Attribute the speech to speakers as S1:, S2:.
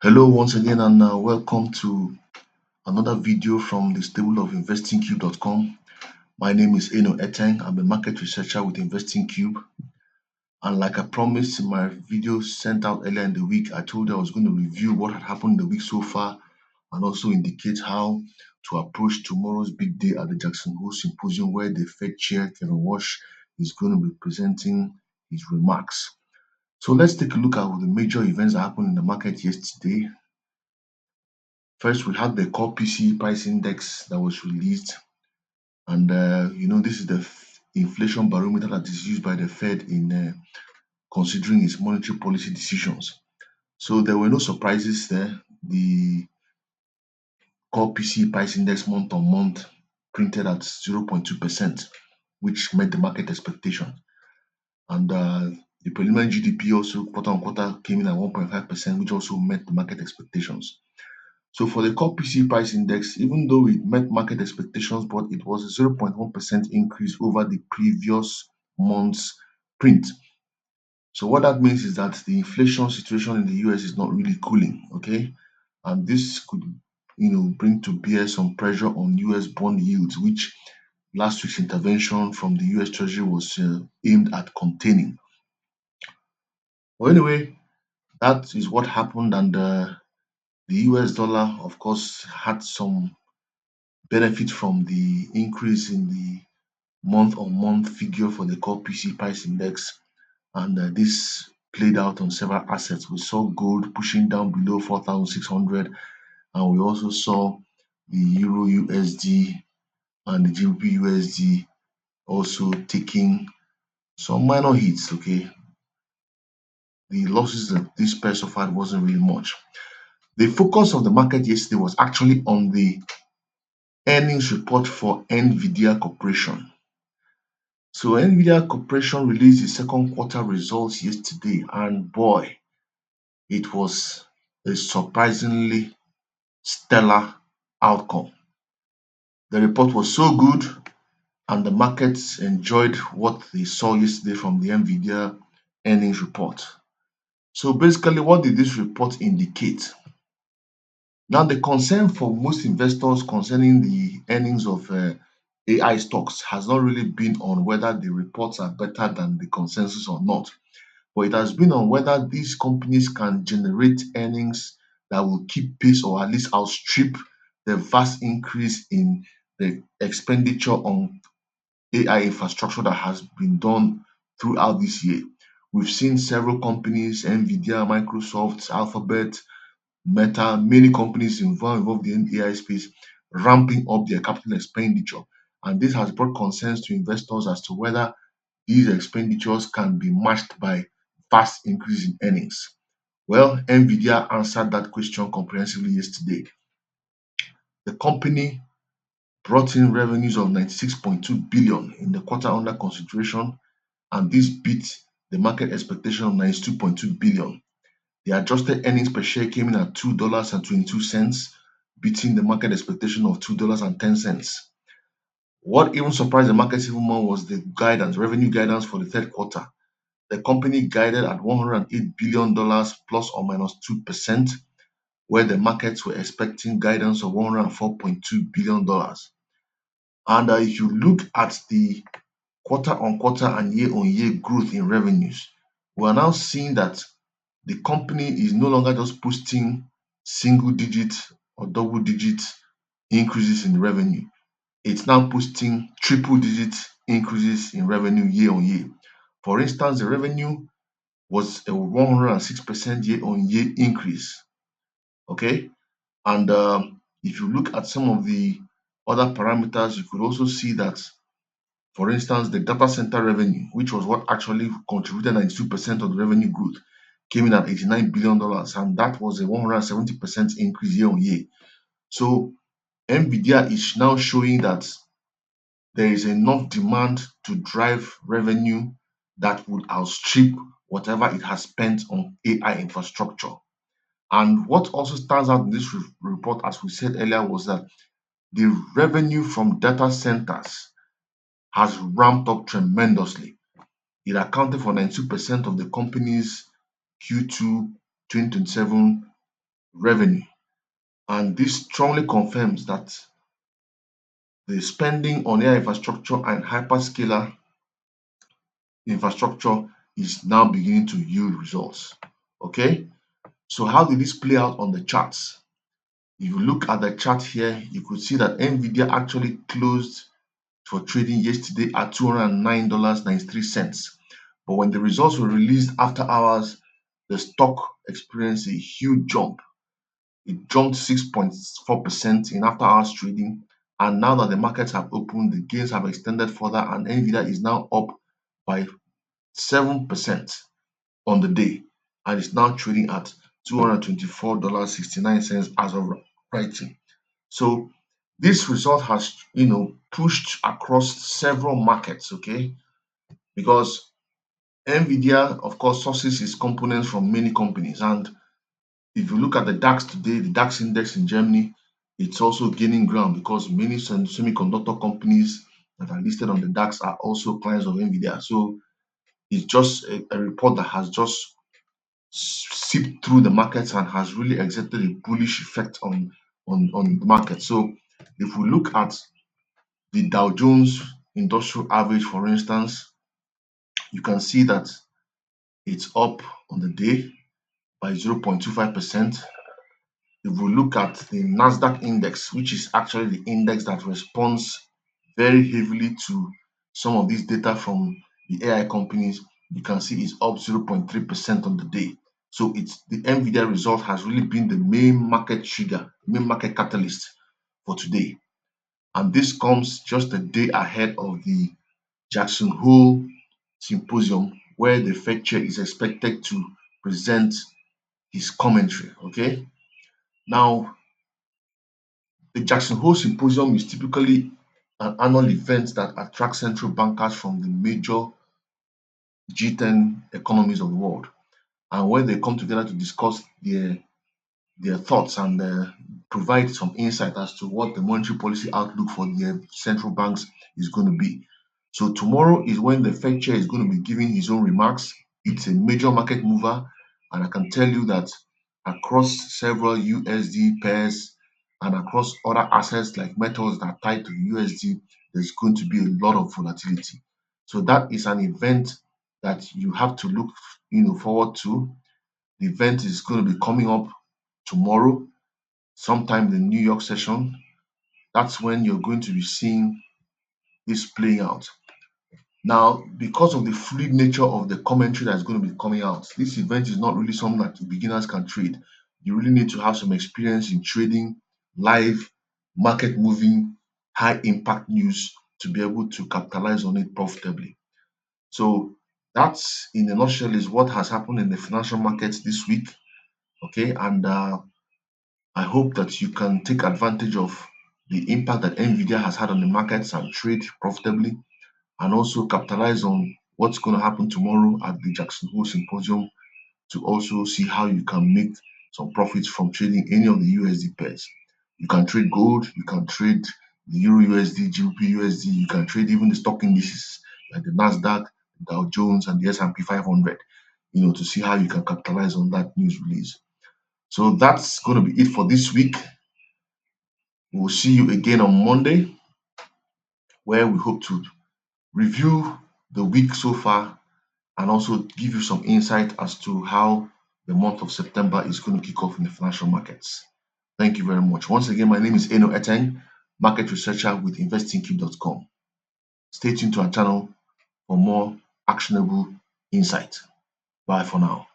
S1: Hello once again and welcome to another video from the stable of investingcube.com. My name is Eno Eteng. I'm a market researcher with InvestingCube. And like I promised in my video sent out earlier in the week, I told you I was going to review what had happened in the week so far and also indicate how to approach tomorrow's big day at the Jackson Hole Symposium, where the Fed Chair Kevin Warsh is going to be presenting his remarks. So let's take a look at the major events that happened in the market yesterday. First, we had the core PCE price index that was released, and this is the inflation barometer that is used by the Fed in considering its monetary policy decisions. So there were no surprises there. The core PCE price index month on month printed at 0.2%, which met the market expectation. And the preliminary GDP also quarter on quarter came in at 1.5%, which also met the market expectations. So for the core PC price index, even though it met market expectations, but it was a 0.1% increase over the previous month's print. So what that means is that the inflation situation in the US is not really cooling, okay? And this could, bring to bear some pressure on US bond yields, which last week's intervention from the US Treasury was aimed at containing. Well, anyway, that is what happened, and the US dollar, of course, had some benefit from the increase in the month-on-month figure for the core PC price index, and this played out on several assets. We saw gold pushing down below 4,600, and we also saw the Euro USD and the GBP USD also taking some minor hits. Okay, the losses that this pair suffered wasn't really much. The focus of the market yesterday was actually on the earnings report for Nvidia Corporation. So Nvidia Corporation released its second quarter results yesterday, and boy, it was a surprisingly stellar outcome. The report was so good, and the markets enjoyed what they saw yesterday from the Nvidia earnings report. So basically, what did this report indicate? Now, the concern for most investors concerning the earnings of AI stocks has not really been on whether the reports are better than the consensus or not, but it has been on whether these companies can generate earnings that will keep pace or at least outstrip the vast increase in the expenditure on AI infrastructure that has been done throughout this year. We've seen several companies, Nvidia, Microsoft, Alphabet, Meta, many companies involved in the AI space ramping up their capital expenditure. And this has brought concerns to investors as to whether these expenditures can be matched by fast increase in earnings. Well, Nvidia answered that question comprehensively yesterday. The company brought in revenues of 96.2 billion in the quarter under consideration, and this beat the market expectation of 92.2 billion. The adjusted earnings per share came in at $2.22, beating the market expectation of $2.10. What even surprised the markets even more was the revenue guidance for the third quarter. The company guided at $108 billion plus or minus 2%, where the markets were expecting guidance of $104.2 billion. And if you look at the quarter on quarter and year on year growth in revenues, we are now seeing that the company is no longer just posting single digit or double digit increases in revenue. It's now posting triple digit increases in revenue year on year. For instance, the revenue was a 106% year on year increase. Okay. And if you look at some of the other parameters, you could also see that, for instance, the data center revenue, which was what actually contributed 92% of the revenue growth, came in at $89 billion, and that was a 170% increase year on year. So Nvidia is now showing that there is enough demand to drive revenue that would outstrip whatever it has spent on AI infrastructure. And what also stands out in this report, as we said earlier, was that the revenue from data centers has ramped up tremendously. It accounted for 92% of the company's Q2 2027 revenue. And this strongly confirms that the spending on AI infrastructure and hyperscaler infrastructure is now beginning to yield results. Okay, so how did this play out on the charts? If you look at the chart here, you could see that Nvidia actually closed for trading yesterday at $209.93. But when the results were released after hours, the stock experienced a huge jump. It jumped 6.4% in after hours trading. And now that the markets have opened, the gains have extended further, and Nvidia is now up by 7% on the day and is now trading at $224.69 as of writing. So this result has, pushed across several markets, okay? Because Nvidia, of course, sources its components from many companies. And if you look at the DAX today, the DAX index in Germany, it's also gaining ground because many semiconductor companies that are listed on the DAX are also clients of Nvidia. So it's just a report that has just seeped through the markets and has really exerted a bullish effect on the market. So if we look at the Dow Jones Industrial Average, for instance, you can see that it's up on the day by 0.25%. If we look at the Nasdaq index, which is actually the index that responds very heavily to some of these data from the AI companies, you can see it's up 0.3% on the day. So it's the Nvidia result has really been the main market trigger, main market catalyst for today. And this comes just a day ahead of the Jackson Hole Symposium, where the Fed chair is expected to present his commentary. Okay. Now, the Jackson Hole Symposium is typically an annual event that attracts central bankers from the major G10 economies of the world, and where they come together to discuss their thoughts and provide some insight as to what the monetary policy outlook for the central banks is going to be. So tomorrow is when the Fed chair is going to be giving his own remarks. It's a major market mover, and I can tell you that across several USD pairs and across other assets like metals that are tied to the USD, there's going to be a lot of volatility. So that is an event that you have to look, forward to. The event is going to be coming up tomorrow, sometime in the New York session. That's when you're going to be seeing this playing out. Now, because of the fluid nature of the commentary that's going to be coming out, this event is not really something that beginners can trade. You really need to have some experience in trading live, market moving, high impact news to be able to capitalize on it profitably. So that's in a nutshell is what has happened in the financial markets this week. Okay, and I hope that you can take advantage of the impact that Nvidia has had on the markets and trade profitably, and also capitalize on what's going to happen tomorrow at the Jackson Hole Symposium to also see how you can make some profits from trading any of the USD pairs. You can trade gold, you can trade the Euro USD, GBP USD, you can trade even the stock indices like the Nasdaq, Dow Jones, and the S&P 500, to see how you can capitalize on that news release. So that's going to be it for this week. We'll see you again on Monday, where we hope to review the week so far and also give you some insight as to how the month of September is going to kick off in the financial markets. Thank you very much. Once again, my name is Eno Eteng, market researcher with investingcube.com. Stay tuned to our channel for more actionable insight. Bye for now.